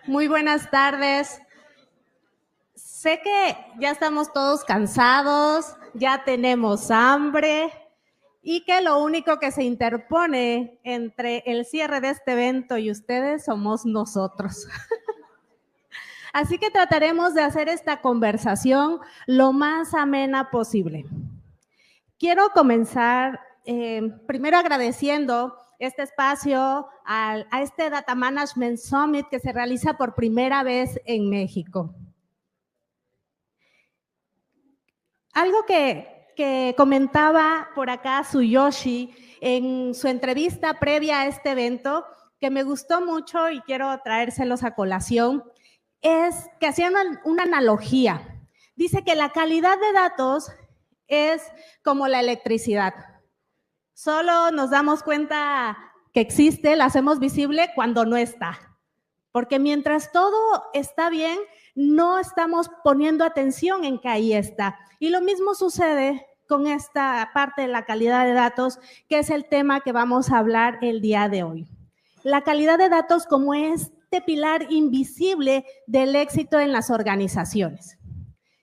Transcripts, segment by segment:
Muy buenas tardes. Sé que ya estamos todos cansados, ya tenemos hambre y que lo único que se interpone entre el cierre de este evento y ustedes somos nosotros. Así que trataremos de hacer esta conversación lo más amena posible. Quiero comenzar primero agradeciendo este espacio a este Data Management Summit que se realiza por primera vez en México. Algo que comentaba por acá Tsuyoshi en su entrevista previa a este evento, que me gustó mucho y quiero traérselos a colación, es que hacía una analogía. Dice que la calidad de datos es como la electricidad. Solo nos damos cuenta que existe, la hacemos visible cuando no está. Porque mientras todo está bien, no estamos poniendo atención en que ahí está. Y lo mismo sucede con esta parte de la calidad de datos, que es el tema que vamos a hablar el día de hoy. La calidad de datos como este pilar invisible del éxito en las organizaciones.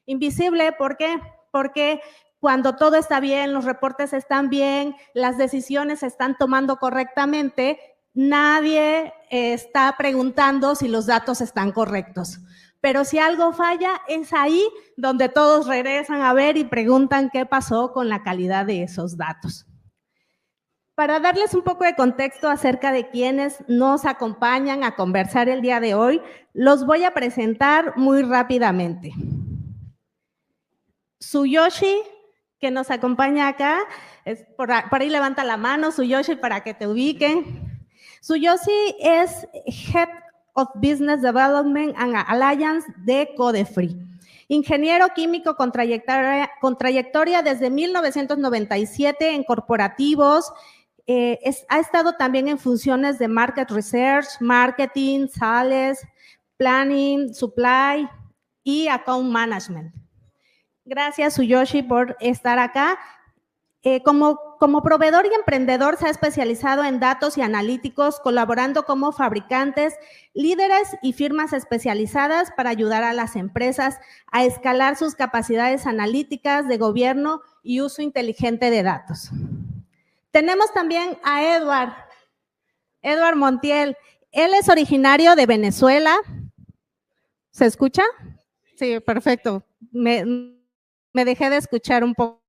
Invisible, ¿por qué? Porque cuando todo está bien, los reportes están bien, las decisiones se están tomando correctamente, nadie está preguntando si los datos están correctos. Pero si algo falla, es ahí donde todos regresan a ver y preguntan qué pasó con la calidad de esos datos. Para darles un poco de contexto acerca de quienes nos acompañan a conversar el día de hoy, los voy a presentar muy rápidamente. Tsuyoshi, que nos acompaña acá, por ahí levanta la mano, Tsuyoshi, para que te ubiquen. Tsuyoshi es Head of Business Development and Alliance de Codefree. Ingeniero químico con trayectoria desde 1997 en corporativos. Ha estado también en funciones de Market Research, Marketing, Sales, Planning, Supply y Account Management. Gracias, Tsuyoshi, por estar acá. Como proveedor y emprendedor se ha especializado en datos y analíticos, colaborando como fabricantes, líderes y firmas especializadas para ayudar a las empresas a escalar sus capacidades analíticas de gobierno y uso inteligente de datos. Tenemos también a Edward Montiel. Él es originario de Venezuela. ¿Se escucha? Sí, perfecto. Me dejé de escuchar un poco.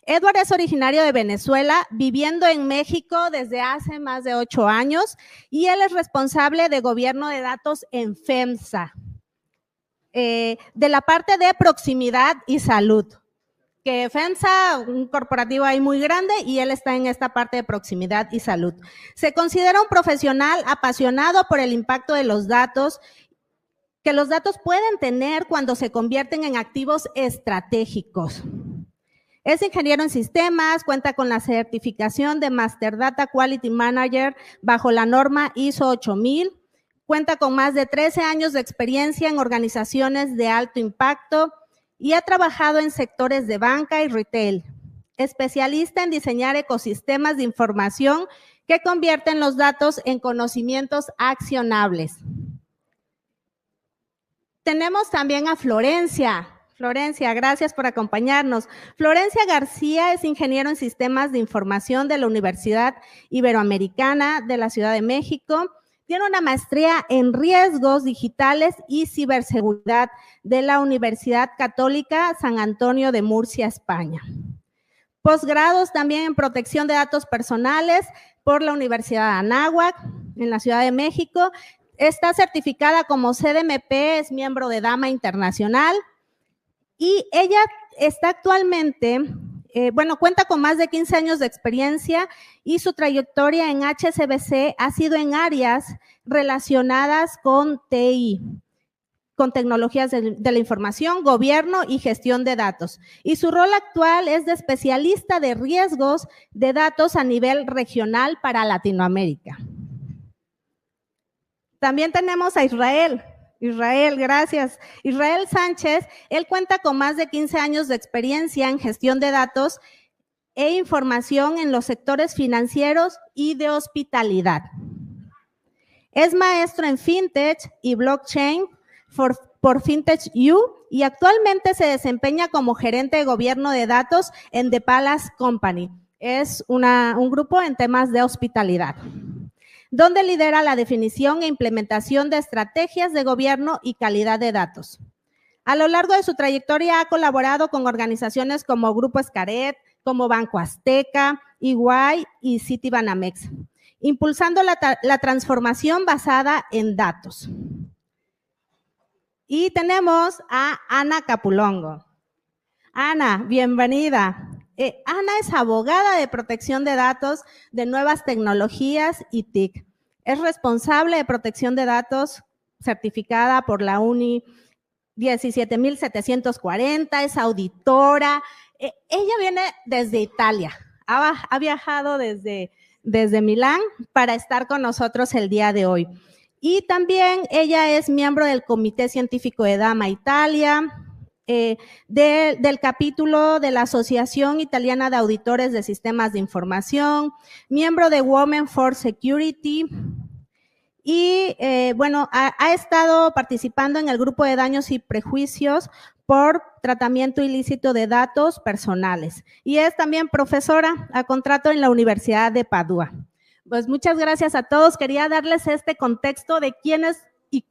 Edward es originario de Venezuela, viviendo en México desde hace más de 8 años y él es responsable de gobierno de datos en FEMSA, de la parte de proximidad y salud. Que FEMSA, un corporativo ahí muy grande, y él está en esta parte de proximidad y salud. Se considera un profesional apasionado por el impacto de los datos que los datos pueden tener cuando se convierten en activos estratégicos. Es ingeniero en sistemas, cuenta con la certificación de Master Data Quality Manager bajo la norma ISO 8000, cuenta con más de 13 años de experiencia en organizaciones de alto impacto y ha trabajado en sectores de banca y retail. Especialista en diseñar ecosistemas de información que convierten los datos en conocimientos accionables. Tenemos también a Florencia. Florencia, gracias por acompañarnos. Florencia García es ingeniero en sistemas de información de la Universidad Iberoamericana de la Ciudad de México. Tiene una maestría en riesgos digitales y ciberseguridad de la Universidad Católica San Antonio de Murcia, España. Posgrados también en protección de datos personales por la Universidad de Anáhuac, en la Ciudad de México. Está certificada como CDMP, es miembro de Dama Internacional y ella está actualmente, cuenta con más de 15 años de experiencia y su trayectoria en HSBC ha sido en áreas relacionadas con TI, con tecnologías de la información, gobierno y gestión de datos. Y su rol actual es de especialista de riesgos de datos a nivel regional para Latinoamérica. También tenemos a Israel. Israel, gracias. Israel Sánchez, él cuenta con más de 15 años de experiencia en gestión de datos e información en los sectores financieros y de hospitalidad. Es maestro en FinTech y Blockchain por FinTech U y actualmente se desempeña como gerente de gobierno de datos en The Palace Company. Es un grupo en temas de hospitalidad, donde lidera la definición e implementación de estrategias de gobierno y calidad de datos. A lo largo de su trayectoria ha colaborado con organizaciones como Grupo Xcaret, como Banco Azteca, EY y Citibanamex, impulsando la transformación basada en datos. Y tenemos a Ana Capulongo. Ana, bienvenida. Ana es abogada de protección de datos de nuevas tecnologías y TIC. Es responsable de protección de datos certificada por la UNI 17.740, es auditora. Ella viene desde Italia, ha viajado desde Milán para estar con nosotros el día de hoy. Y también ella es miembro del Comité Científico de Dama Italia, del capítulo de la Asociación Italiana de Auditores de Sistemas de Información, miembro de Women for Security, y bueno, ha estado participando en el grupo de daños y prejuicios por tratamiento ilícito de datos personales y es también profesora a contrato en la Universidad de Padua. Pues muchas gracias a todos. Quería darles este contexto de quiénes y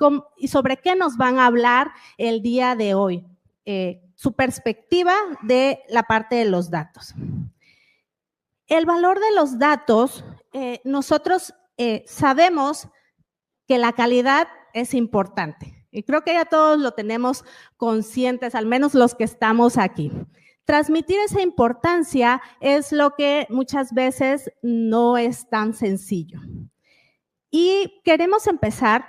sobre qué nos van a hablar el día de hoy, su perspectiva de la parte de los datos. El valor de los datos, nosotros sabemos que la calidad es importante. Y creo que ya todos lo tenemos conscientes, al menos los que estamos aquí. Transmitir esa importancia es lo que muchas veces no es tan sencillo. Y queremos empezar,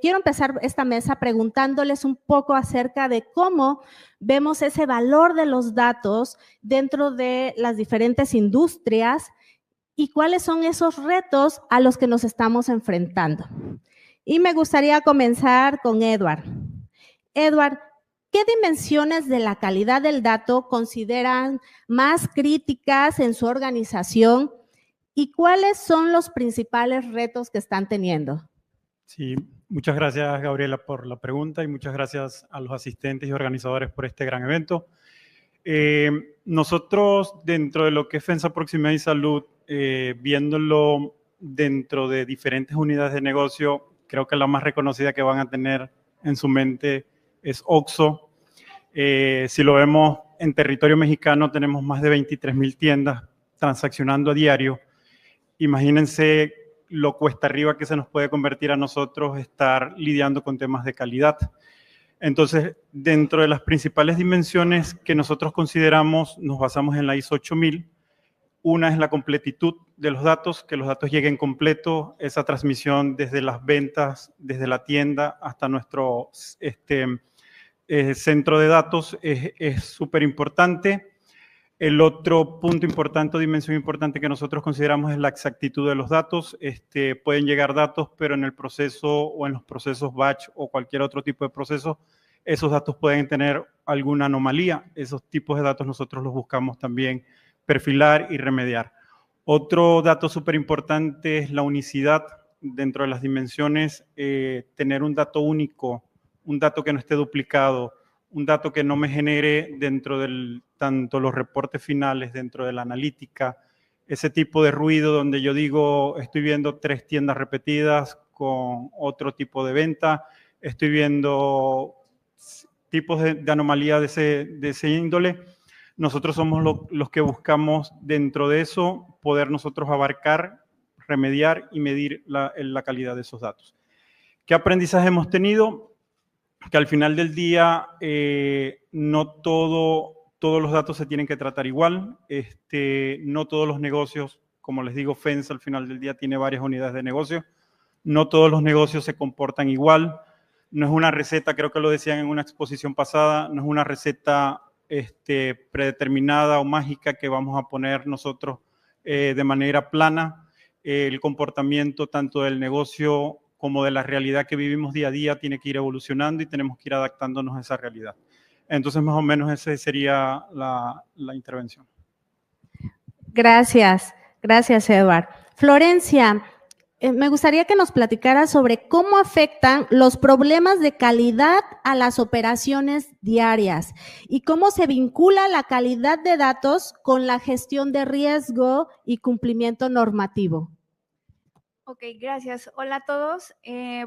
quiero empezar esta mesa preguntándoles un poco acerca de cómo vemos ese valor de los datos dentro de las diferentes industrias y cuáles son esos retos a los que nos estamos enfrentando. Y me gustaría comenzar con Edward. Edward, ¿qué dimensiones de la calidad del dato consideran más críticas en su organización y cuáles son los principales retos que están teniendo? Sí, muchas gracias, Gabriela, por la pregunta y muchas gracias a los asistentes y organizadores por este gran evento. Nosotros, dentro de lo que es FENSA Proximidad y Salud, viéndolo dentro de diferentes unidades de negocio, creo que la más reconocida que van a tener en su mente es OXXO. Si lo vemos en territorio mexicano, tenemos más de 23,000 tiendas transaccionando a diario. Imagínense lo cuesta arriba que se nos puede convertir a nosotros estar lidiando con temas de calidad. Entonces, dentro de las principales dimensiones que nosotros consideramos, nos basamos en la ISO 8000. Una es la completitud de los datos, que los datos lleguen completos, esa transmisión desde las ventas, desde la tienda hasta nuestro centro de datos es súper importante. El otro punto importante o dimensión importante que nosotros consideramos es la exactitud de los datos. Pueden llegar datos, pero en el proceso o en los procesos batch o cualquier otro tipo de proceso, esos datos pueden tener alguna anomalía. Esos tipos de datos nosotros los buscamos también perfilar y remediar. Otro dato súper importante es la unicidad dentro de las dimensiones, tener un dato único, un dato que no esté duplicado, un dato que no me genere dentro del tanto los reportes finales, dentro de la analítica, ese tipo de ruido donde yo digo, estoy viendo 3 tiendas repetidas con otro tipo de venta, estoy viendo tipos de anomalía de ese índole. Nosotros somos los que buscamos dentro de eso poder nosotros abarcar, remediar y medir la calidad de esos datos. ¿Qué aprendizaje hemos tenido? Que al final del día no todos los datos se tienen que tratar igual. No todos los negocios, como les digo, FENSA al final del día tiene varias unidades de negocio. No todos los negocios se comportan igual. No es una receta, creo que lo decían en una exposición pasada, no es una receta predeterminada o mágica que vamos a poner nosotros de manera plana. El comportamiento tanto del negocio como de la realidad que vivimos día a día tiene que ir evolucionando y tenemos que ir adaptándonos a esa realidad. Entonces, más o menos esa sería la intervención. Gracias, gracias, Edward. Florencia, Me gustaría que nos platicara sobre cómo afectan los problemas de calidad a las operaciones diarias y cómo se vincula la calidad de datos con la gestión de riesgo y cumplimiento normativo. Ok, gracias. Hola a todos.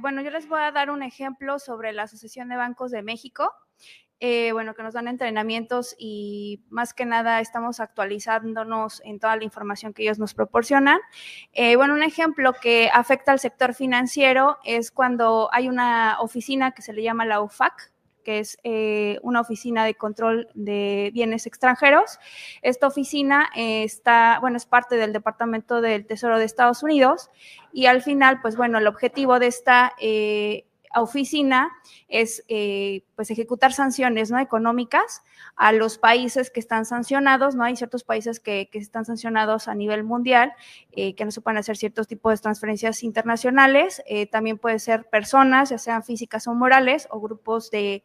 Bueno, yo les voy a dar un ejemplo sobre la Asociación de Bancos de México. Bueno, que nos dan entrenamientos y más que nada estamos actualizándonos en toda la información que ellos nos proporcionan. Bueno, un ejemplo que afecta al sector financiero es cuando hay una oficina que se le llama la UFAC, que es una oficina de control de bienes extranjeros. Esta oficina es parte del Departamento del Tesoro de Estados Unidos y al final, pues bueno, el objetivo de esta oficina es pues ejecutar sanciones, ¿no?, económicas a los países que están sancionados, ¿no? Hay ciertos países que están sancionados a nivel mundial, que no se pueden hacer ciertos tipos de transferencias internacionales, también puede ser personas, ya sean físicas o morales, o grupos de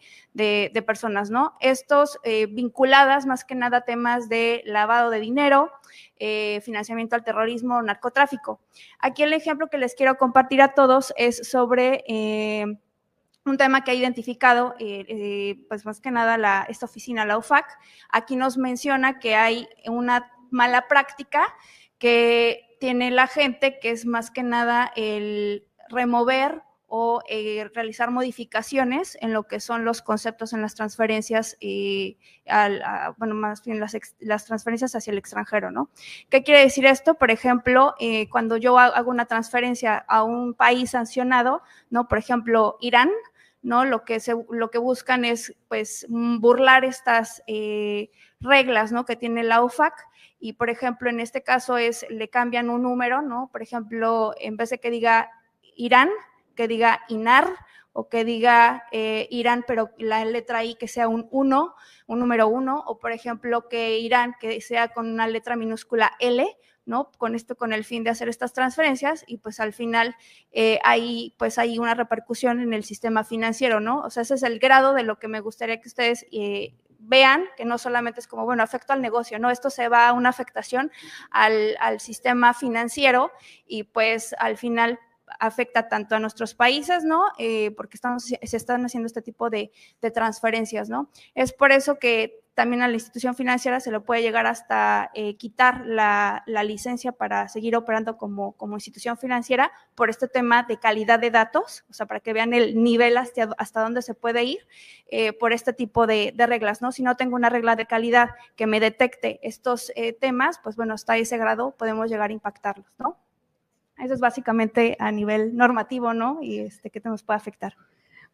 personas, ¿no? Estos vinculadas más que nada a temas de lavado de dinero, financiamiento al terrorismo, narcotráfico. Aquí el ejemplo que les quiero compartir a todos es sobre un tema que ha identificado, pues más que nada esta oficina, la UFAC. Aquí nos menciona que hay una mala práctica que tiene la gente, que es más que nada el remover o realizar modificaciones en lo que son los conceptos en las transferencias, bueno, más bien las transferencias hacia el extranjero, ¿no? ¿Qué quiere decir esto? Por ejemplo, cuando yo hago una transferencia a un país sancionado, ¿no? Por ejemplo, Irán, ¿no? Lo que buscan es, pues, burlar estas reglas, ¿no?, que tiene la UFAC. Y, por ejemplo, en este caso le cambian un número, ¿no? Por ejemplo, en vez de que diga Irán, que diga INAR, o que diga Irán, pero la letra I que sea un 1, un número 1, o por ejemplo que Irán que sea con una letra minúscula L, ¿no? Con el fin de hacer estas transferencias, y pues al final hay una repercusión en el sistema financiero, ¿no? O sea, ese es el grado de lo que me gustaría que ustedes vean, que no solamente es como, bueno, afecta al negocio, ¿no? Esto se va a una afectación al sistema financiero, y pues al final afecta tanto a nuestros países, ¿no? Porque se están haciendo este tipo de transferencias, ¿no? Es por eso que también a la institución financiera se le puede llegar hasta quitar la licencia para seguir operando como institución financiera por este tema de calidad de datos, o sea, para que vean el nivel hasta dónde se puede ir por este tipo de reglas, ¿no? Si no tengo una regla de calidad que me detecte estos temas, pues bueno, hasta ese grado podemos llegar a impactarlos, ¿no? Eso es básicamente a nivel normativo, ¿no? Y que nos puede afectar.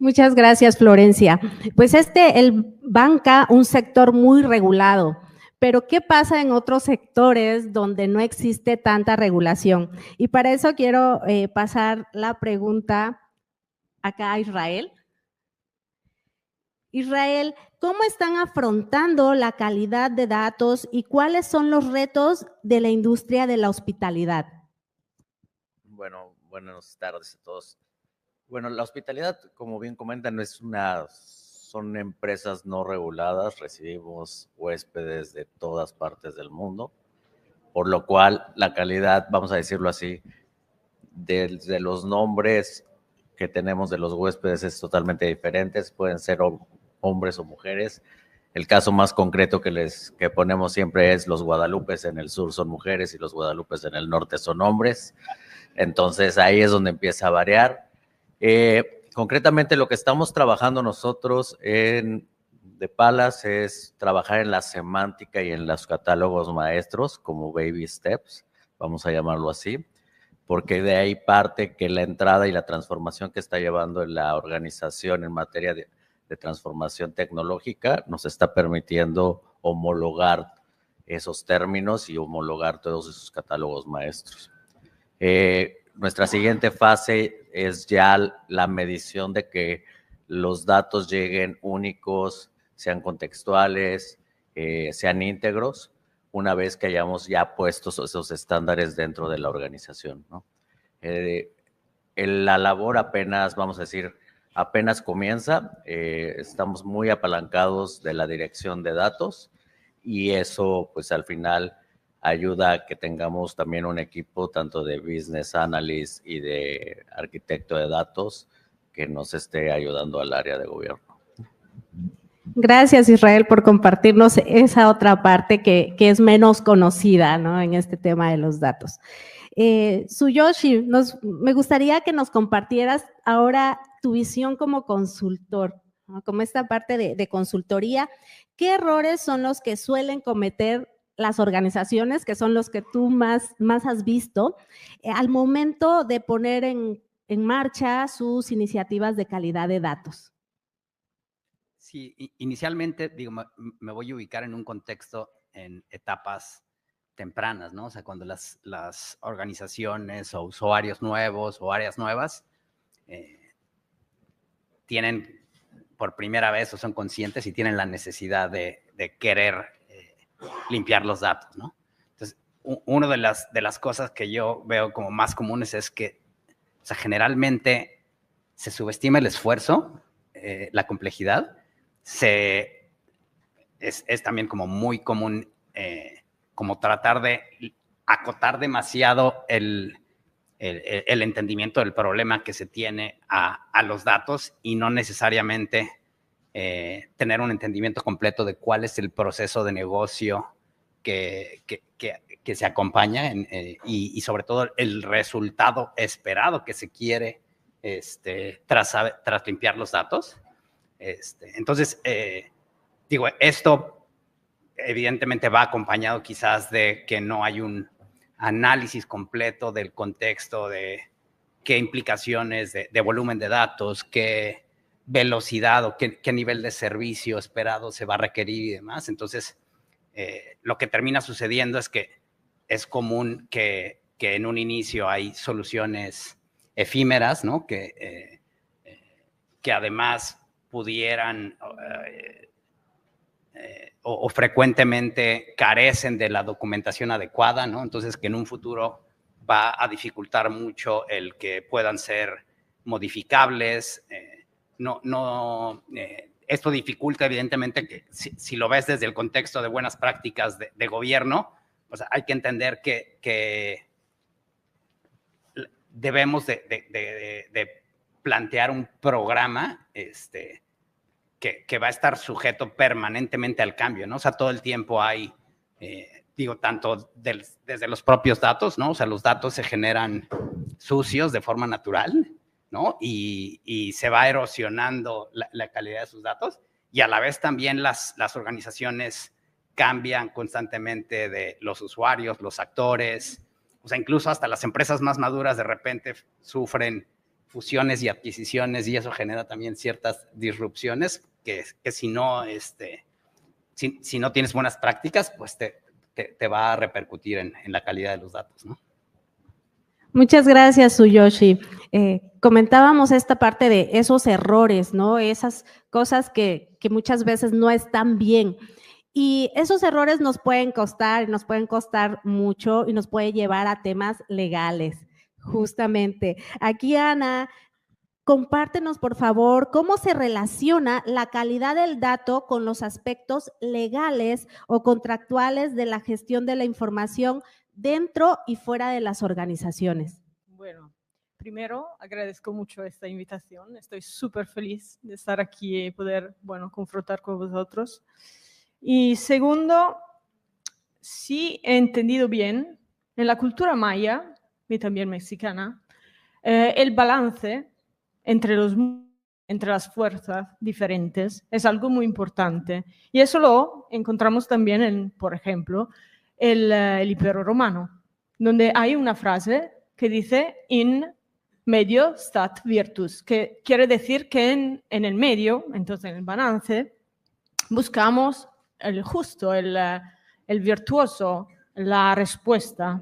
Muchas gracias, Florencia. Pues el banca, un sector muy regulado, pero ¿qué pasa en otros sectores donde no existe tanta regulación? Y para eso quiero pasar la pregunta acá a Israel. Israel, ¿cómo están afrontando la calidad de datos y cuáles son los retos de la industria de la hospitalidad? Bueno, buenas tardes a todos. Bueno, la hospitalidad, como bien comentan, son empresas no reguladas, recibimos huéspedes de todas partes del mundo, por lo cual la calidad, vamos a decirlo así, de los nombres que tenemos de los huéspedes es totalmente diferente, pueden ser hombres o mujeres. El caso más concreto que ponemos siempre es los guadalupes en el sur son mujeres y los guadalupes en el norte son hombres. Entonces ahí es donde empieza a variar. Concretamente lo que estamos trabajando nosotros de Palas es trabajar en la semántica y en los catálogos maestros como baby steps, vamos a llamarlo así, porque de ahí parte que la entrada y la transformación que está llevando la organización en materia de transformación tecnológica nos está permitiendo homologar esos términos y homologar todos esos catálogos maestros. Nuestra siguiente fase es ya la medición de que los datos lleguen únicos, sean contextuales, sean íntegros, una vez que hayamos ya puesto esos estándares dentro de la organización, ¿no? La labor apenas, vamos a decir, apenas comienza, estamos muy apalancados de la dirección de datos y eso pues al final ayuda a que tengamos también un equipo tanto de business analyst y de arquitecto de datos que nos esté ayudando al área de gobierno. Gracias, Israel, por compartirnos esa otra parte que es menos conocida, ¿no?, en este tema de los datos. Tsuyoshi, me gustaría que nos compartieras ahora tu visión como consultor, ¿no?, como esta parte de consultoría. ¿Qué errores son los que suelen cometer las organizaciones, que son los que tú más has visto, al momento de poner en marcha sus iniciativas de calidad de datos? Sí, inicialmente, digo, me voy a ubicar en un contexto en etapas tempranas, ¿no? O sea, cuando las organizaciones o usuarios nuevos o áreas nuevas tienen por primera vez o son conscientes y tienen la necesidad de querer limpiar los datos, ¿no? Entonces, una de las cosas que yo veo como más comunes es que, o sea, generalmente se subestima el esfuerzo, la complejidad. Es también como muy común como tratar de acotar demasiado el entendimiento del problema que se tiene a los datos y no necesariamente tener un entendimiento completo de cuál es el proceso de negocio que se acompaña y sobre todo el resultado esperado que se quiere tras limpiar los datos. Entonces, digo, esto evidentemente va acompañado quizás de que no hay un análisis completo del contexto de qué implicaciones de volumen de datos, qué velocidad o qué nivel de servicio esperado se va a requerir y demás. Entonces, lo que termina sucediendo es que es común que en un inicio hay soluciones efímeras, ¿no? Que además pudieran o frecuentemente carecen de la documentación adecuada, ¿no? Entonces, que en un futuro va a dificultar mucho el que puedan ser modificables. Esto dificulta, evidentemente, que si lo ves desde el contexto de buenas prácticas de gobierno, pues hay que entender que debemos de plantear un programa que va a estar sujeto permanentemente al cambio, ¿no? O sea, todo el tiempo hay, digo, tanto desde los propios datos, ¿no? O sea, los datos se generan sucios de forma natural, ¿no? Y se va erosionando la calidad de sus datos y a la vez también las organizaciones cambian constantemente de los usuarios, los actores, o sea, incluso hasta las empresas más maduras de repente sufren fusiones y adquisiciones y eso genera también ciertas disrupciones que si no tienes buenas prácticas, pues te va a repercutir en la calidad de los datos, ¿no? Muchas gracias, Tsuyoshi. Comentábamos esta parte de esos errores, ¿no? Esas cosas que muchas veces no están bien. Y esos errores nos pueden costar mucho y nos puede llevar a temas legales, justamente. Aquí, Ana, compártenos, por favor, cómo se relaciona la calidad del dato con los aspectos legales o contractuales de la gestión de la información dentro y fuera de las organizaciones. Bueno, primero agradezco mucho esta invitación. Estoy súper feliz de estar aquí y poder, confrontar con vosotros. Y segundo, si he entendido bien, en la cultura maya y también mexicana, el balance entre las fuerzas diferentes es algo muy importante. Y eso lo encontramos también en, por ejemplo, el Imperio Romano, donde hay una frase que dice in medio stat virtus, que quiere decir que en el medio, entonces en el balance, buscamos el justo, el virtuoso, la respuesta.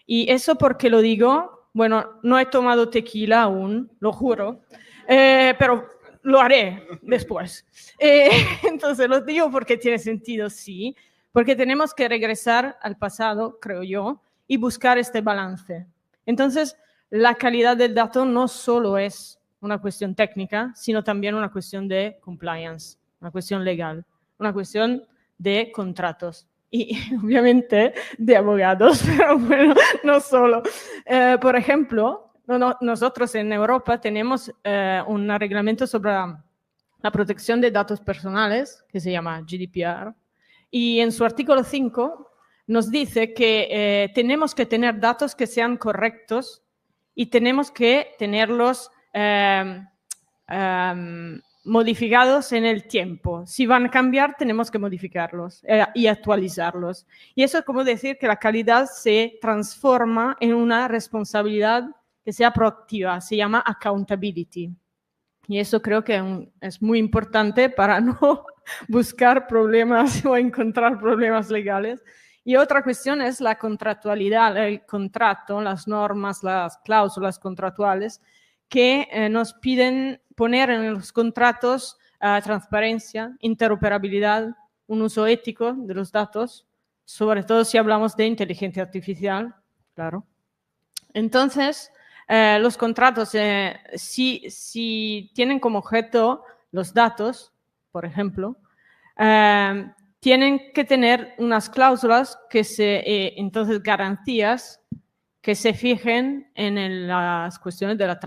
Y eso porque lo digo, no he tomado tequila aún, lo juro, pero lo haré después. Entonces lo digo porque tiene sentido, sí, porque tenemos que regresar al pasado, creo yo, y buscar este balance. Entonces, la calidad del dato no solo es una cuestión técnica, sino también una cuestión de compliance, una cuestión legal, una cuestión de contratos y obviamente de abogados, pero bueno, no solo. Por ejemplo, nosotros en Europa tenemos un reglamento sobre la protección de datos personales que se llama GDPR y en su artículo 5 nos dice que tenemos que tener datos que sean correctos y tenemos que tenerlos modificados en el tiempo. Si van a cambiar, tenemos que modificarlos y actualizarlos. Y eso es como decir que la calidad se transforma en una responsabilidad que sea proactiva, se llama accountability. Y eso creo que es muy importante para no buscar problemas o encontrar problemas legales. Y otra cuestión es la contractualidad, el contrato, las normas, las cláusulas contractuales que nos piden poner en los contratos transparencia, interoperabilidad, un uso ético de los datos, sobre todo si hablamos de inteligencia artificial, claro. Entonces, los contratos, si tienen como objeto los datos, por ejemplo, tienen que tener unas cláusulas entonces garantías que se fijen en las cuestiones de la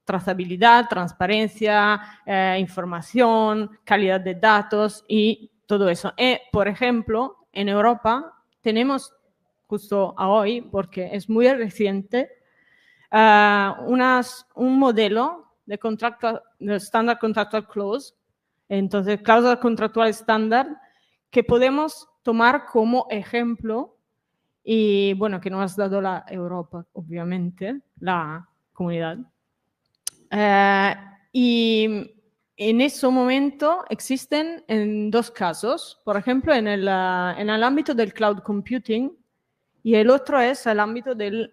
trazabilidad, transparencia, información, calidad de datos y todo eso. Por ejemplo, en Europa tenemos justo a hoy, porque es muy reciente, un modelo de Standard Contractual Clause, entonces cláusula contractual estándar, que podemos tomar como ejemplo y bueno, que nos has dado la Europa, obviamente, la comunidad. Y en ese momento existen en dos casos, por ejemplo, en el ámbito del cloud computing, y el otro es el ámbito del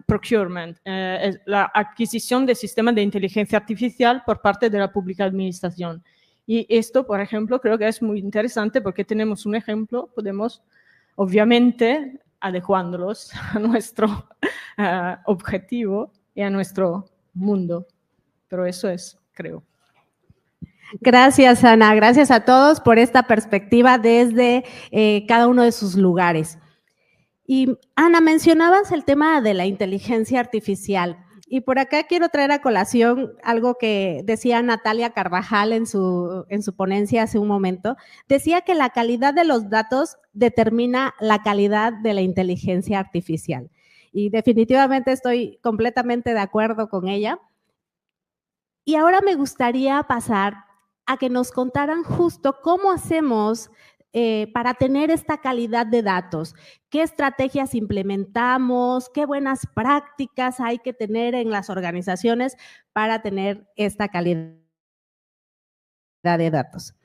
procurement, la adquisición de sistemas de inteligencia artificial por parte de la pública administración. Y esto, por ejemplo, creo que es muy interesante porque tenemos un ejemplo, podemos, obviamente, adecuándolos a nuestro objetivo y a nuestro mundo. Pero eso es, creo. Gracias, Ana. Gracias a todos por esta perspectiva desde cada uno de sus lugares. Y Ana, mencionabas el tema de la inteligencia artificial y por acá quiero traer a colación algo que decía Natalia Carvajal en su ponencia hace un momento. Decía que la calidad de los datos determina la calidad de la inteligencia artificial y definitivamente estoy completamente de acuerdo con ella. Y ahora me gustaría pasar a que nos contaran justo cómo hacemos para tener esta calidad de datos, qué estrategias implementamos, qué buenas prácticas hay que tener en las organizaciones para tener esta calidad de datos.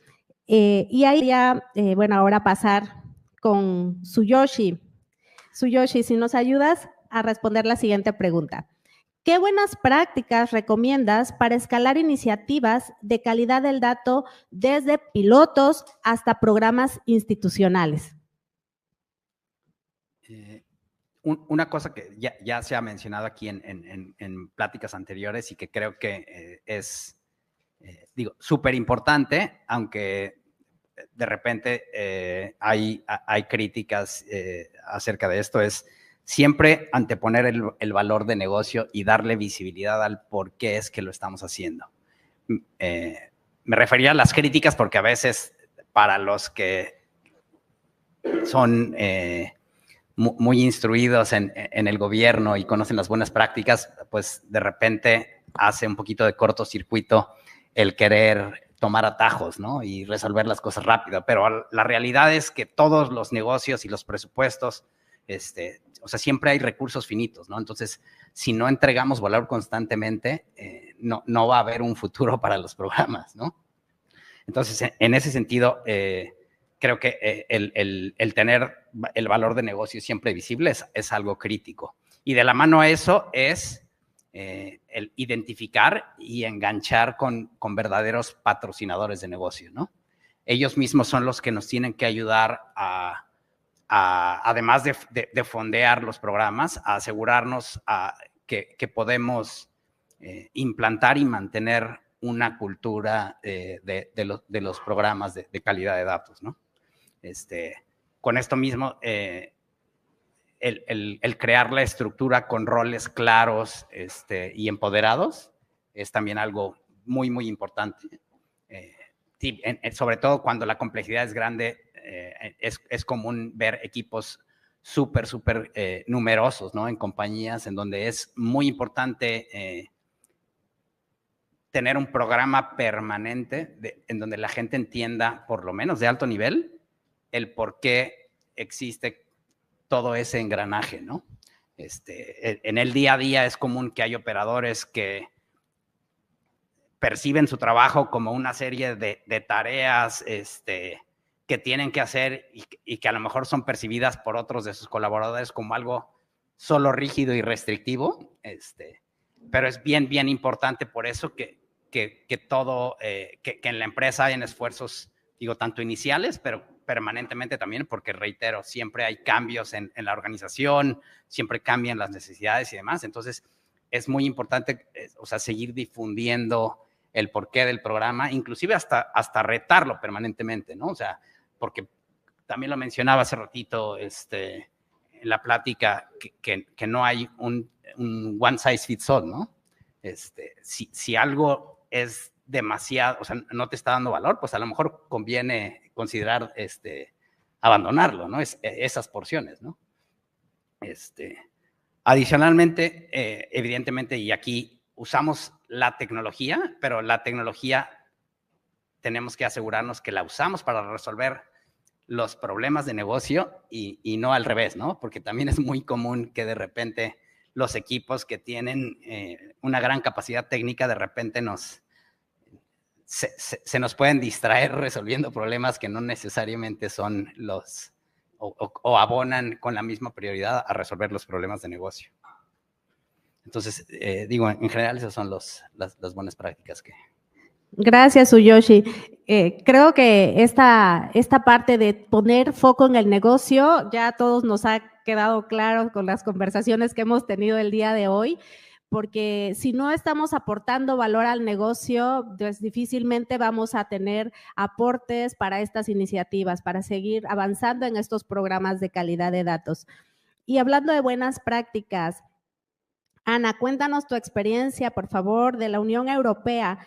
Y ahí ya, bueno, ahora pasar con Tsuyoshi. Tsuyoshi, si nos ayudas a responder la siguiente pregunta. ¿Qué buenas prácticas recomiendas para escalar iniciativas de calidad del dato desde pilotos hasta programas institucionales? Una cosa que ya se ha mencionado aquí en pláticas anteriores y que creo que es, súper importante, aunque de repente hay críticas acerca de esto, es siempre anteponer el valor de negocio y darle visibilidad al por qué es que lo estamos haciendo. Me refería a las críticas porque a veces para los que son muy instruidos en el gobierno y conocen las buenas prácticas, pues de repente hace un poquito de cortocircuito el querer tomar atajos, ¿no? Y resolver las cosas rápido. Pero la realidad es que todos los negocios y los presupuestos, o sea, siempre hay recursos finitos, ¿no? Entonces, si no entregamos valor constantemente, no va a haber un futuro para los programas, ¿no? Entonces, en ese sentido, creo que el tener el valor de negocio siempre visible es algo crítico. Y de la mano a eso es el identificar y enganchar con verdaderos patrocinadores de negocio, ¿no? Ellos mismos son los que nos tienen que ayudar además de fondear los programas, a asegurarnos que podemos implantar y mantener una cultura de los programas de calidad de datos, ¿no? con esto mismo, el crear la estructura con roles claros y empoderados es también algo muy, muy importante. Sobre todo cuando la complejidad es grande, es común ver equipos súper numerosos, ¿no? En compañías en donde es muy importante tener un programa permanente en donde la gente entienda, por lo menos de alto nivel, el por qué existe todo ese engranaje, ¿no? En el día a día es común que hay operadores que perciben su trabajo como una serie de tareas que tienen que hacer y que a lo mejor son percibidas por otros de sus colaboradores como algo solo rígido y restrictivo, pero es bien importante por eso que en la empresa hayan esfuerzos, digo, tanto iniciales, pero permanentemente también, porque reitero, siempre hay cambios en la organización, siempre cambian las necesidades y demás. Entonces, es muy importante, seguir difundiendo el porqué del programa, inclusive hasta retarlo permanentemente, ¿no? O sea, porque también lo mencionaba hace ratito en la plática, que no hay un one size fits all, ¿no? Si algo es demasiado, o sea, no te está dando valor, pues a lo mejor conviene considerar abandonarlo, ¿no? Esas porciones, ¿no? Adicionalmente, evidentemente, y aquí usamos la tecnología, pero la tecnología tenemos que asegurarnos que la usamos para resolver los problemas de negocio y no al revés, ¿no? Porque también es muy común que de repente los equipos que tienen una gran capacidad técnica de repente se nos pueden distraer resolviendo problemas que no necesariamente son o abonan con la misma prioridad a resolver los problemas de negocio. Entonces, digo, en general esas son las buenas prácticas que... Gracias, Tsuyoshi. Creo que esta parte de poner foco en el negocio ya a todos nos ha quedado claro con las conversaciones que hemos tenido el día de hoy, porque si no estamos aportando valor al negocio, pues difícilmente vamos a tener aportes para estas iniciativas, para seguir avanzando en estos programas de calidad de datos. Y hablando de buenas prácticas, Ana, cuéntanos tu experiencia, por favor, de la Unión Europea.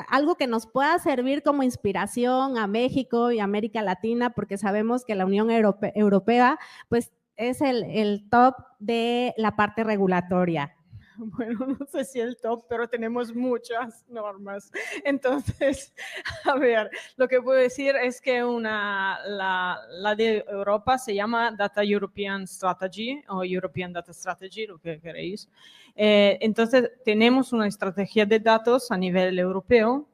Algo que nos pueda servir como inspiración a México y América Latina, porque sabemos que la Unión Europea pues, es el top de la parte regulatoria. Bueno, no sé si el top, pero tenemos muchas normas. Entonces, a ver, lo que puedo decir es que la de Europa se llama Data European Strategy o European Data Strategy, lo que queréis. Entonces, tenemos una estrategia de datos a nivel europeo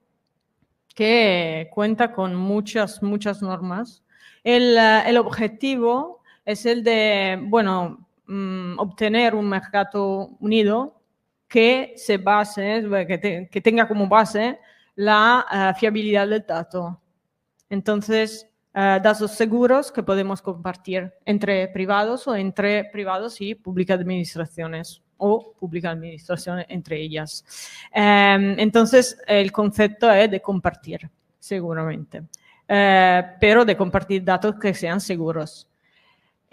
que cuenta con muchas normas. El objetivo es el de, bueno, obtener un mercado unido que se base, que tenga como base la fiabilidad del dato. Entonces, datos seguros que podemos compartir entre privados o entre privados y públicas administraciones o pública administración entre ellas. Entonces, el concepto es de compartir, seguramente, pero de compartir datos que sean seguros.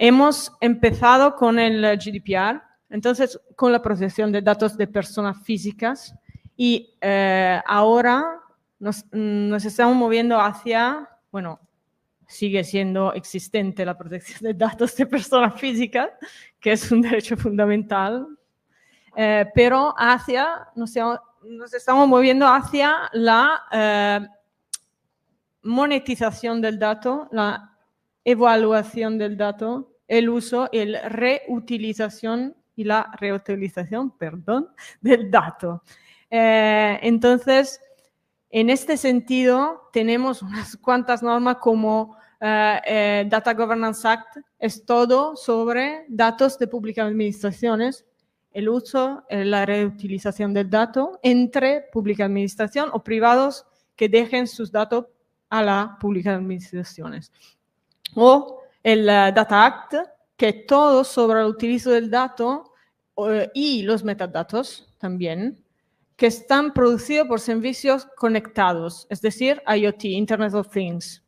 Hemos empezado con el GDPR, entonces con la protección de datos de personas físicas y ahora nos estamos moviendo hacia, bueno, sigue siendo existente la protección de datos de personas físicas, que es un derecho fundamental, pero nos estamos moviendo hacia la monetización del dato, la evaluación del dato, el uso, la reutilización del dato. Entonces, en este sentido, tenemos unas cuantas normas como Data Governance Act, es todo sobre datos de públicas administraciones, el uso, la reutilización del dato entre pública administración o privados que dejen sus datos a las públicas administraciones. O el Data Act, que todo sobre el utilizo del dato y los metadatos también, que están producidos por servicios conectados, es decir, IoT, Internet of Things.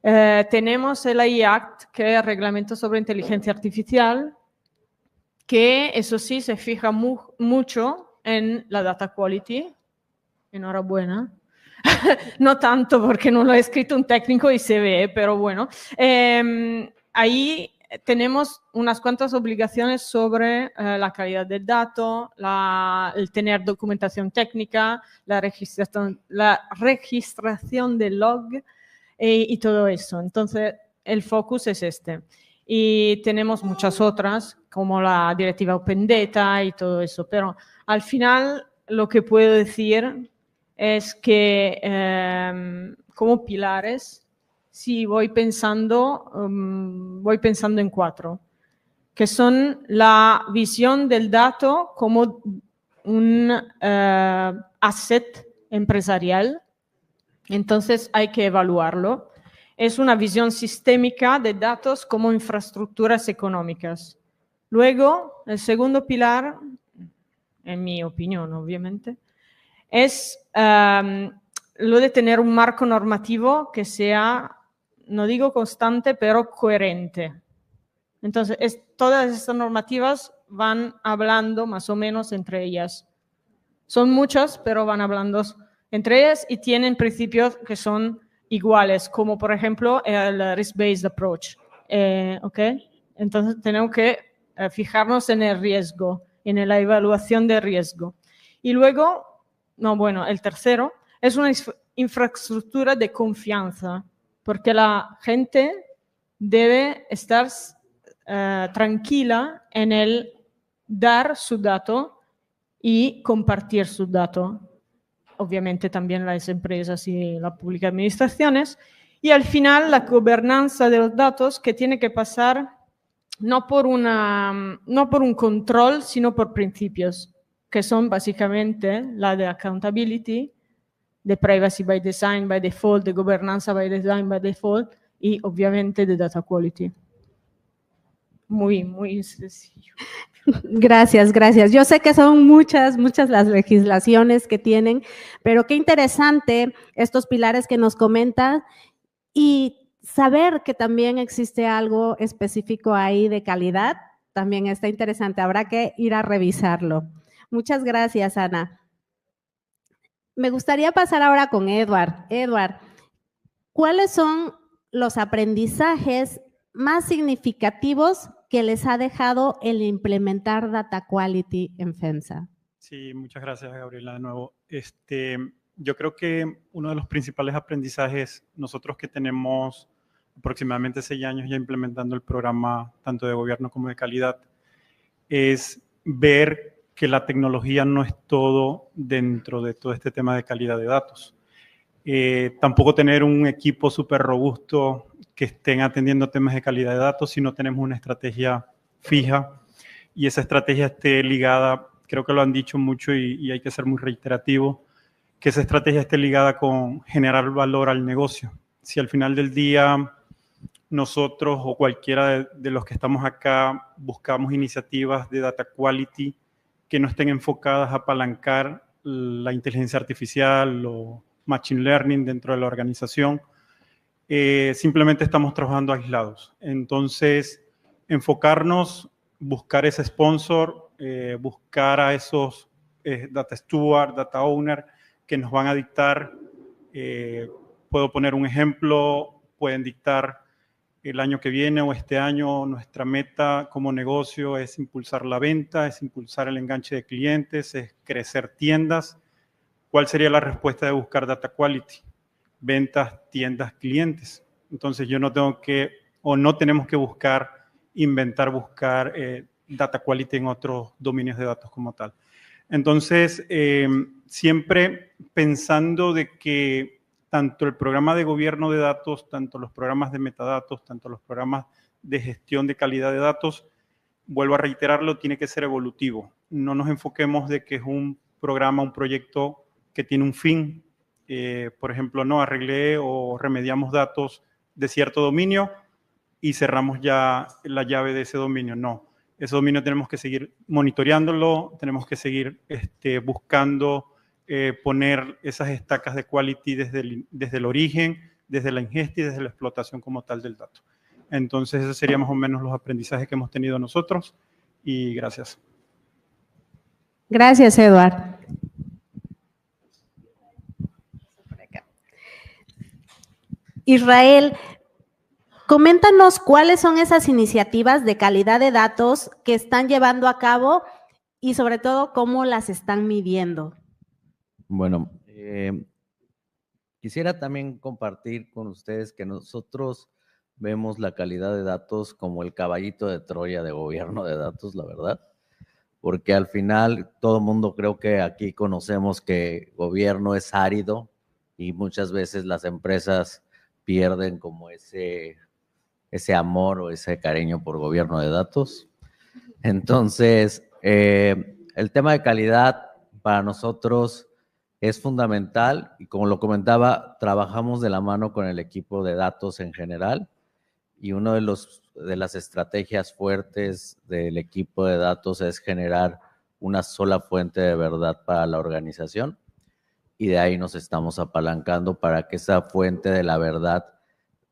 Tenemos el AI Act, que es el Reglamento sobre Inteligencia Artificial, que eso sí se fija mucho en la data quality. Enhorabuena. No tanto porque no lo ha escrito un técnico y se ve, pero bueno. Ahí tenemos unas cuantas obligaciones sobre la calidad del dato, el tener documentación técnica, la registración del log y todo eso. Entonces, el focus es este. Y tenemos muchas otras, como la directiva Open Data y todo eso, pero al final lo que puedo decir es que como pilares, sí voy pensando en 4, que son la visión del dato como un asset empresarial, entonces hay que evaluarlo. Es una visión sistémica de datos como infraestructuras económicas. Luego, el segundo pilar, en mi opinión, obviamente, es lo de tener un marco normativo que sea, no digo constante, pero coherente. Entonces, todas estas normativas van hablando más o menos entre ellas. Son muchas, pero van hablando entre ellas y tienen principios que son iguales, como por ejemplo el risk-based approach. ¿Ok? Entonces, tenemos que fijarnos en el riesgo, en la evaluación de riesgo. Y luego, el tercero es una infraestructura de confianza, porque la gente debe estar tranquila en el dar su dato y compartir su dato. Obviamente también las empresas y las públicas administraciones. Y al final la gobernanza de los datos que tiene que pasar no por un control, sino por principios, que son básicamente la de accountability, de privacy by design, by default, de gobernanza by design, by default, y obviamente de data quality. Muy, muy sencillo. Gracias, gracias. Yo sé que son muchas las legislaciones que tienen, pero qué interesante estos pilares que nos comentan y saber que también existe algo específico ahí de calidad, también está interesante. Habrá que ir a revisarlo. Muchas gracias, Ana. Me gustaría pasar ahora con Edward. Edward, ¿cuáles son los aprendizajes más significativos que les ha dejado el implementar Data Quality en FEMSA? Sí, muchas gracias, Gabriela, de nuevo. Yo creo que uno de los principales aprendizajes, nosotros que tenemos aproximadamente 6 años ya implementando el programa tanto de gobierno como de calidad, es ver que la tecnología no es todo dentro de todo este tema de calidad de datos. Tampoco tener un equipo súper robusto que estén atendiendo temas de calidad de datos, si no tenemos una estrategia fija y esa estrategia esté ligada, creo que lo han dicho mucho y hay que ser muy reiterativo, que esa estrategia esté ligada con generar valor al negocio. Si al final del día nosotros o cualquiera de los que estamos acá buscamos iniciativas de data quality que no estén enfocadas a apalancar la inteligencia artificial o machine learning dentro de la organización, simplemente estamos trabajando aislados. Entonces, enfocarnos, buscar ese sponsor, buscar a esos data steward, data owner que nos van a dictar. Puedo poner un ejemplo, pueden dictar el año que viene o este año nuestra meta como negocio es impulsar la venta, es impulsar el enganche de clientes, es crecer tiendas. ¿Cuál sería la respuesta de buscar data quality? Ventas, tiendas, clientes. Entonces yo no tengo que, o no tenemos que buscar data quality en otros dominios de datos como tal. Entonces, siempre pensando de que tanto el programa de gobierno de datos, tanto los programas de metadatos, tanto los programas de gestión de calidad de datos, vuelvo a reiterarlo, tiene que ser evolutivo. No nos enfoquemos de que es un programa, un proyecto que tiene un fin. Por ejemplo, no arreglé o remediamos datos de cierto dominio y cerramos ya la llave de ese dominio. No, ese dominio tenemos que seguir monitoreándolo, tenemos que seguir buscando poner esas estacas de quality desde el origen, desde la ingesta y desde la explotación como tal del dato. Entonces, esos serían más o menos los aprendizajes que hemos tenido nosotros y gracias. Gracias, Eduard. Israel, coméntanos cuáles son esas iniciativas de calidad de datos que están llevando a cabo y sobre todo cómo las están midiendo. Bueno, quisiera también compartir con ustedes que nosotros vemos la calidad de datos como el caballito de Troya de gobierno de datos, la verdad, porque al final todo el mundo creo que aquí conocemos que gobierno es árido y muchas veces las empresas pierden como ese amor o ese cariño por gobierno de datos. Entonces, el tema de calidad para nosotros es fundamental y como lo comentaba, trabajamos de la mano con el equipo de datos en general y una de las estrategias fuertes del equipo de datos es generar una sola fuente de verdad para la organización y de ahí nos estamos apalancando para que esa fuente de la verdad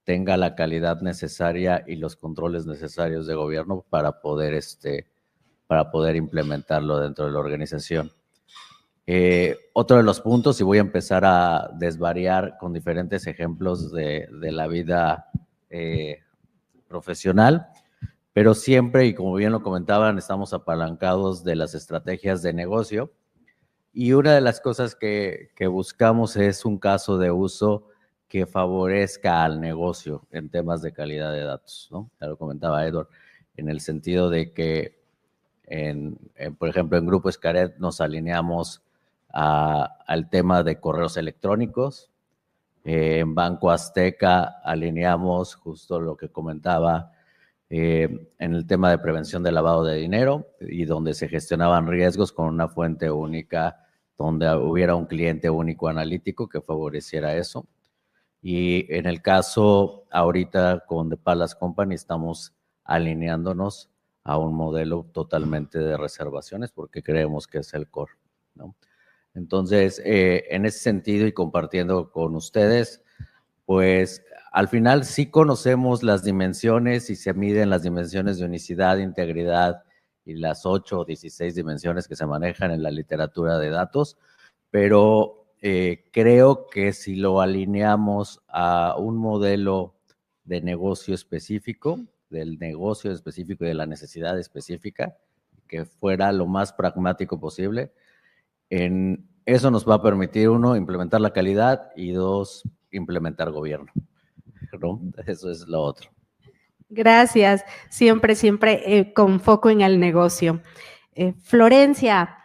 tenga la calidad necesaria y los controles necesarios de gobierno para poder implementarlo dentro de la organización. Otro de los puntos, y voy a empezar a desvariar con diferentes ejemplos de la vida profesional, pero siempre, y como bien lo comentaban, estamos apalancados de las estrategias de negocio. Y una de las cosas que buscamos es un caso de uso que favorezca al negocio en temas de calidad de datos, ¿no? Ya lo comentaba Edward, en el sentido de que, por ejemplo, en Grupo Xcaret nos alineamos al tema de correos electrónicos. En Banco Azteca alineamos justo lo que comentaba en el tema de prevención de lavado de dinero y donde se gestionaban riesgos con una fuente única, donde hubiera un cliente único analítico que favoreciera eso. Y en el caso ahorita con The Palace Company estamos alineándonos a un modelo totalmente de reservaciones porque creemos que es el core, ¿no? Entonces, en ese sentido y compartiendo con ustedes, pues al final sí conocemos las dimensiones y se miden las dimensiones de unicidad, integridad y las 8 o 16 dimensiones que se manejan en la literatura de datos, pero creo que si lo alineamos a un modelo de negocio específico, del negocio específico y de la necesidad específica, que fuera lo más pragmático posible, eso nos va a permitir, uno, implementar la calidad y dos, implementar gobierno, ¿no? Eso es lo otro. Gracias, siempre con foco en el negocio. Florencia,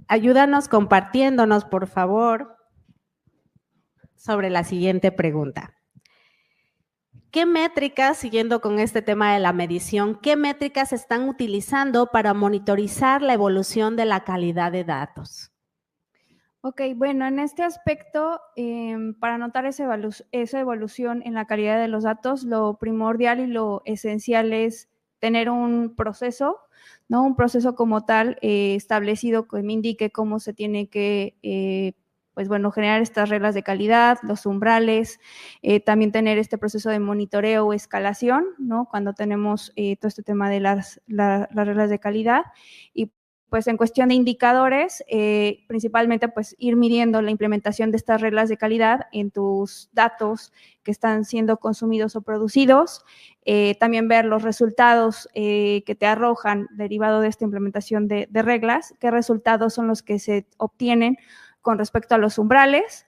ayúdanos compartiéndonos, por favor, sobre la siguiente pregunta. ¿Qué métricas, siguiendo con este tema de la medición, qué métricas están utilizando para monitorizar la evolución de la calidad de datos? Ok, bueno, en este aspecto, para notar esa evolución en la calidad de los datos, lo primordial y lo esencial es tener un proceso, ¿no? Un proceso como tal establecido que me indique cómo se tiene que, pues bueno, generar estas reglas de calidad, los umbrales, también tener este proceso de monitoreo o escalación, ¿no? Cuando tenemos todo este tema de las reglas de calidad y pues en cuestión de indicadores, principalmente pues ir midiendo la implementación de estas reglas de calidad en tus datos que están siendo consumidos o producidos, también ver los resultados que te arrojan derivado de esta implementación de reglas, qué resultados son los que se obtienen con respecto a los umbrales.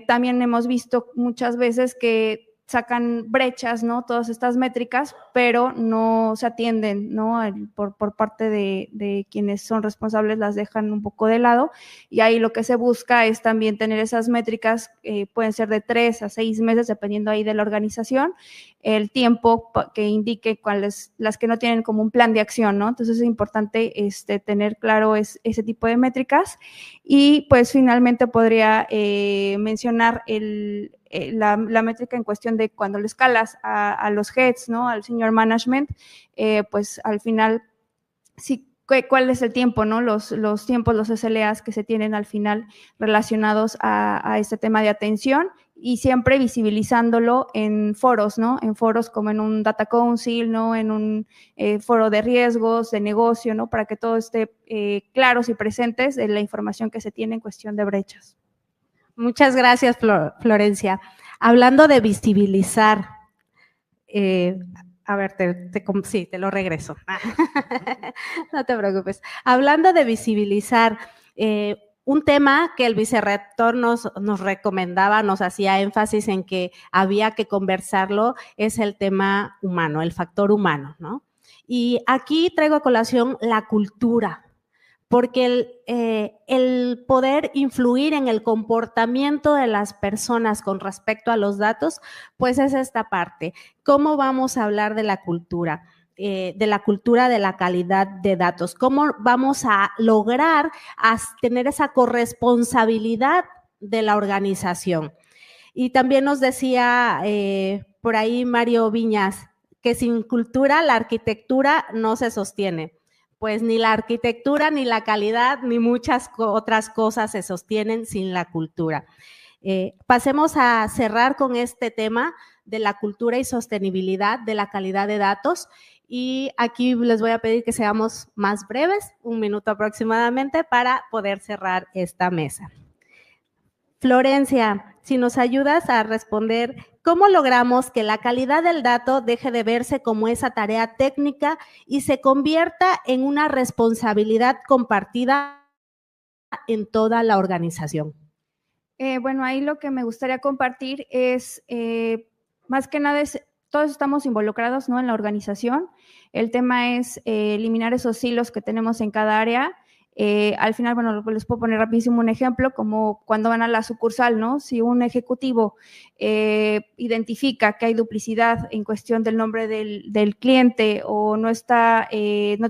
También hemos visto muchas veces que sacan brechas, ¿no? Todas estas métricas, pero no se atienden, ¿no? Por parte de quienes son responsables, las dejan un poco de lado y ahí lo que se busca es también tener esas métricas, pueden ser de 3 a 6 meses, dependiendo ahí de la organización, el tiempo que indique cuáles, las que no tienen como un plan de acción, ¿no? Entonces es importante tener claro ese tipo de métricas y pues finalmente podría mencionar la métrica en cuestión de cuando le escalas a los heads, ¿no? Al senior management, pues al final, sí, ¿cuál es el tiempo, no? Los tiempos, los SLAs que se tienen al final relacionados a este tema de atención y siempre visibilizándolo en foros, ¿no? En foros como en un Data Council, ¿no? En un foro de riesgos, de negocio, ¿no? Para que todo esté claros y presentes de la información que se tiene en cuestión de brechas. Muchas gracias, Florencia. Hablando de visibilizar, a ver, sí, te lo regreso. No te preocupes. Hablando de visibilizar, un tema que el vicerrector nos recomendaba, nos hacía énfasis en que había que conversarlo, es el tema humano, el factor humano, ¿no? Y aquí traigo a colación la cultura, porque el poder influir en el comportamiento de las personas con respecto a los datos, pues es esta parte. ¿Cómo vamos a hablar de la cultura? De la calidad de datos, cómo vamos a lograr tener esa corresponsabilidad de la organización. Y también nos decía por ahí Mario Viñas, que sin cultura la arquitectura no se sostiene. Pues ni la arquitectura, ni la calidad, ni muchas otras cosas se sostienen sin la cultura. Pasemos a cerrar con este tema de la cultura y sostenibilidad de la calidad de datos. Y aquí les voy a pedir que seamos más breves, 1 minuto aproximadamente, para poder cerrar esta mesa. Florencia, si nos ayudas a responder, ¿cómo logramos que la calidad del dato deje de verse como esa tarea técnica y se convierta en una responsabilidad compartida en toda la organización? Bueno, ahí lo que me gustaría compartir es, más que nada, todos estamos involucrados, ¿no?, en la organización. El tema es eliminar esos hilos que tenemos en cada área. Al final, bueno, les puedo poner rapidísimo un ejemplo, como cuando van a la sucursal, ¿no? Si un ejecutivo identifica que hay duplicidad en cuestión del nombre del cliente o no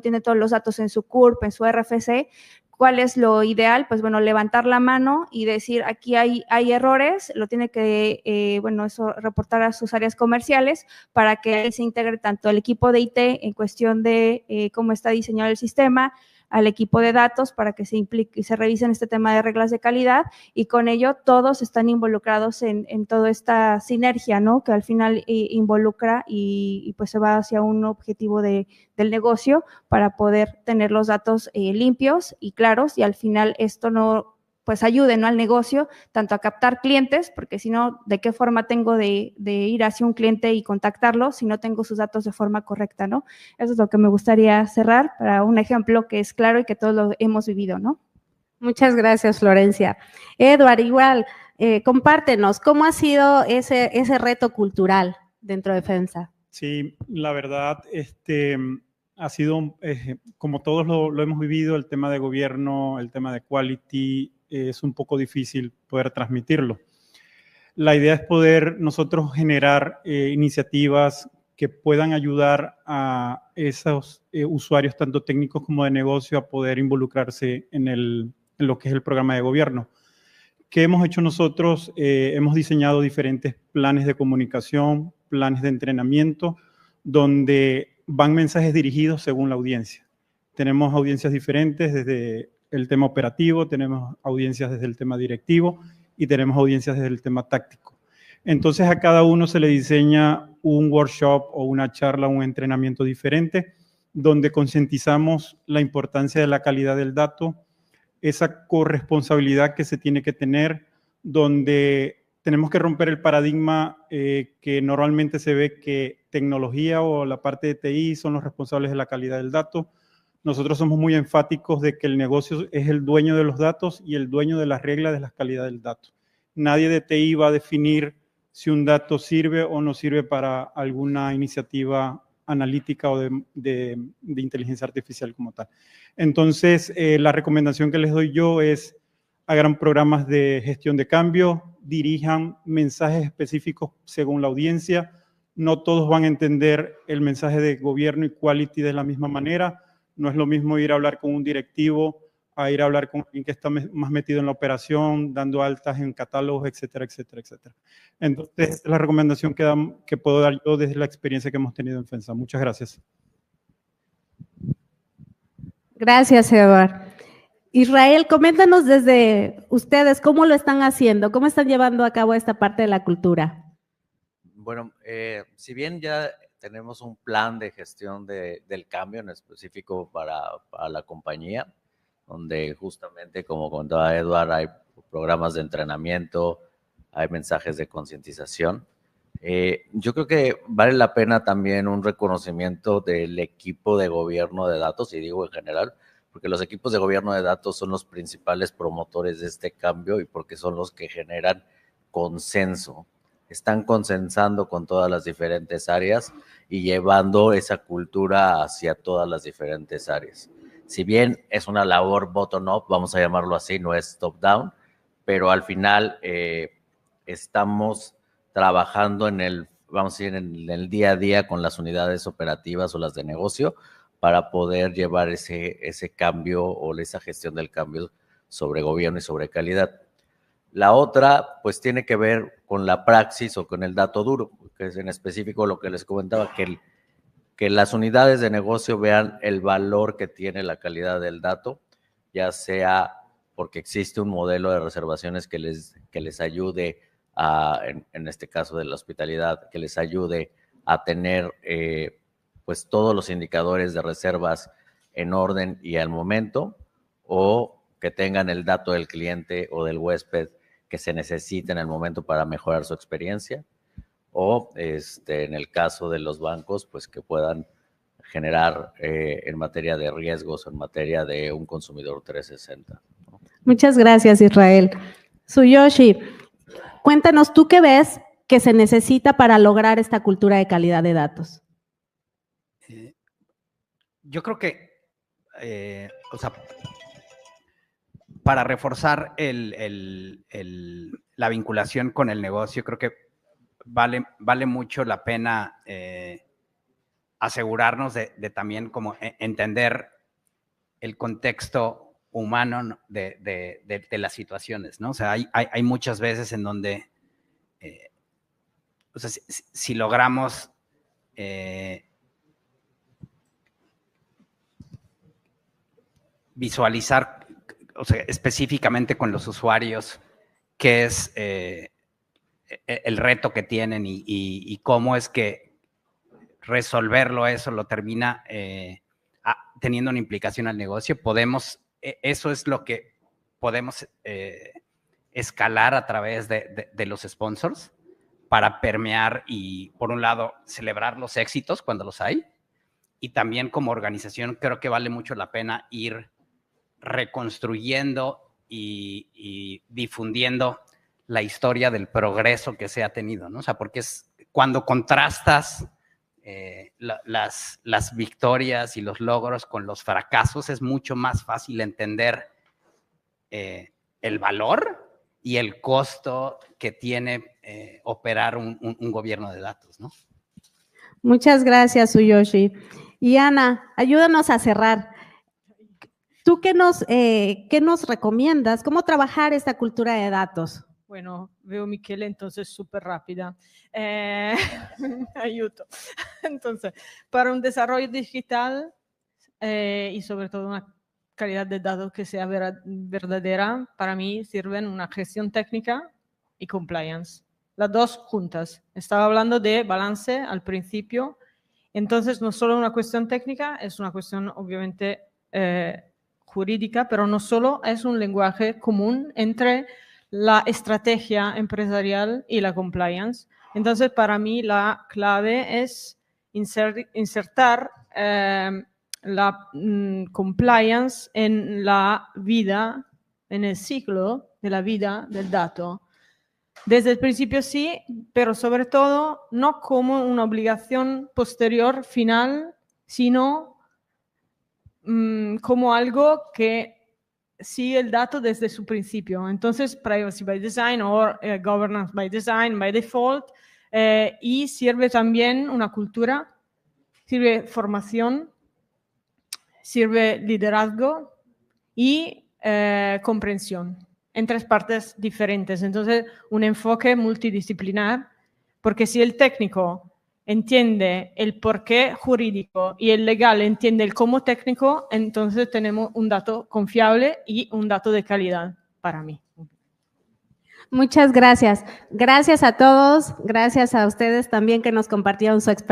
tiene todos los datos en su CURP, en su RFC, ¿cuál es lo ideal? Pues bueno, levantar la mano y decir, aquí hay errores, lo tiene que, eso reportar a sus áreas comerciales para que ahí se integre tanto el equipo de IT en cuestión de cómo está diseñado el sistema, al equipo de datos para que se implique y se revisen este tema de reglas de calidad, y con ello todos están involucrados en toda esta sinergia, ¿no?, que al final involucra y pues se va hacia un objetivo del negocio para poder tener los datos limpios y claros, y al final esto pues ayude, ¿no?, al negocio, tanto a captar clientes, porque si no, ¿de qué forma tengo de ir hacia un cliente y contactarlo si no tengo sus datos de forma correcta, ¿no? Eso es lo que me gustaría cerrar para un ejemplo que es claro y que todos lo hemos vivido, ¿no? Muchas gracias, Florencia. Edward, igual, compártenos, ¿cómo ha sido ese reto cultural dentro de FEMSA? Sí, la verdad, ha sido, como todos lo hemos vivido, el tema de gobierno, el tema de quality, es un poco difícil poder transmitirlo. La idea es poder nosotros generar iniciativas que puedan ayudar a esos usuarios, tanto técnicos como de negocio, a poder involucrarse en lo que es el programa de gobierno. ¿Qué hemos hecho nosotros? Hemos diseñado diferentes planes de comunicación, planes de entrenamiento, donde van mensajes dirigidos según la audiencia. Tenemos audiencias diferentes desde el tema operativo, tenemos audiencias desde el tema directivo y tenemos audiencias desde el tema táctico. Entonces a cada uno se le diseña un workshop o una charla, un entrenamiento diferente, donde concientizamos la importancia de la calidad del dato, esa corresponsabilidad que se tiene que tener, donde tenemos que romper el paradigma que normalmente se ve que tecnología o la parte de TI son los responsables de la calidad del dato. Nosotros somos muy enfáticos de que el negocio es el dueño de los datos y el dueño de las reglas de la calidad del dato. Nadie de TI va a definir si un dato sirve o no sirve para alguna iniciativa analítica o de inteligencia artificial como tal. Entonces, la recomendación que les doy yo es hagan programas de gestión de cambio, dirijan mensajes específicos según la audiencia. No todos van a entender el mensaje de gobierno y quality de la misma manera. No es lo mismo ir a hablar con un directivo a ir a hablar con alguien que está más metido en la operación, dando altas en catálogos, etcétera, etcétera, etcétera. Entonces, esta es la recomendación que puedo dar yo desde la experiencia que hemos tenido en FEMSA. Muchas gracias. Gracias, Eduardo. Israel, coméntanos desde ustedes cómo lo están haciendo, cómo están llevando a cabo esta parte de la cultura. Bueno, si bien ya tenemos un plan de gestión del cambio en específico para la compañía, donde justamente, como contaba Edward, hay programas de entrenamiento, hay mensajes de concientización. Yo creo que vale la pena también un reconocimiento del equipo de gobierno de datos, y digo en general, porque los equipos de gobierno de datos son los principales promotores de este cambio y porque son los que generan consenso. Están consensando con todas las diferentes áreas y llevando esa cultura hacia todas las diferentes áreas. Si bien es una labor bottom-up, vamos a llamarlo así, no es top-down, pero al final estamos trabajando en el, vamos a decir, en el día a día con las unidades operativas o las de negocio para poder llevar ese cambio o esa gestión del cambio sobre gobierno y sobre calidad. La otra, pues tiene que ver con la praxis o con el dato duro, que es en específico lo que les comentaba, que las unidades de negocio vean el valor que tiene la calidad del dato, ya sea porque existe un modelo de reservaciones que les ayude a, en este caso de la hospitalidad, que les ayude a tener pues todos los indicadores de reservas en orden y al momento, o que tengan el dato del cliente o del huésped que se necesita en el momento para mejorar su experiencia, o en el caso de los bancos, pues que puedan generar en materia de riesgos o en materia de un consumidor 360. ¿no? Muchas gracias, Israel. Tsuyoshi, cuéntanos, ¿tú qué ves que se necesita para lograr esta cultura de calidad de datos? Yo creo que, o sea, para reforzar la vinculación con el negocio, creo que vale mucho la pena asegurarnos de también como entender el contexto humano de las situaciones, ¿no? O sea, hay muchas veces en donde, o sea, si logramos visualizar, o sea, específicamente con los usuarios, qué es el reto que tienen y cómo es que resolverlo eso lo termina teniendo una implicación al negocio. Eso es lo que podemos escalar a través de los sponsors para permear y, por un lado, celebrar los éxitos cuando los hay, y también como organización creo que vale mucho la pena ir reconstruyendo y difundiendo la historia del progreso que se ha tenido, ¿no? O sea, porque es cuando contrastas las victorias y los logros con los fracasos, es mucho más fácil entender el valor y el costo que tiene operar un gobierno de datos, ¿no? Muchas gracias, Tsuyoshi. Y Ana, ayúdanos a cerrar. ¿Tú qué nos recomiendas? ¿Cómo trabajar esta cultura de datos? Bueno, veo Michele, entonces súper rápida. Ayuto. Entonces, para un desarrollo digital y sobre todo una calidad de datos que sea verdadera, para mí sirven una gestión técnica y compliance. Las dos juntas. Estaba hablando de balance al principio. Entonces, no solo una cuestión técnica, es una cuestión obviamente jurídica, pero no solo es un lenguaje común entre la estrategia empresarial y la compliance. Entonces, para mí la clave es insertar la compliance en la vida, en el ciclo de la vida del dato. Desde el principio sí, pero sobre todo no como una obligación posterior final, sino como algo que sigue el dato desde su principio. Entonces, privacy by design o governance by design, by default, y sirve también una cultura, sirve formación, sirve liderazgo y comprensión en tres partes diferentes. Entonces, un enfoque multidisciplinar, porque si el técnico entiende el porqué jurídico y el legal entiende el cómo técnico, entonces tenemos un dato confiable y un dato de calidad para mí. Muchas gracias. Gracias a todos, gracias a ustedes también que nos compartieron su experiencia.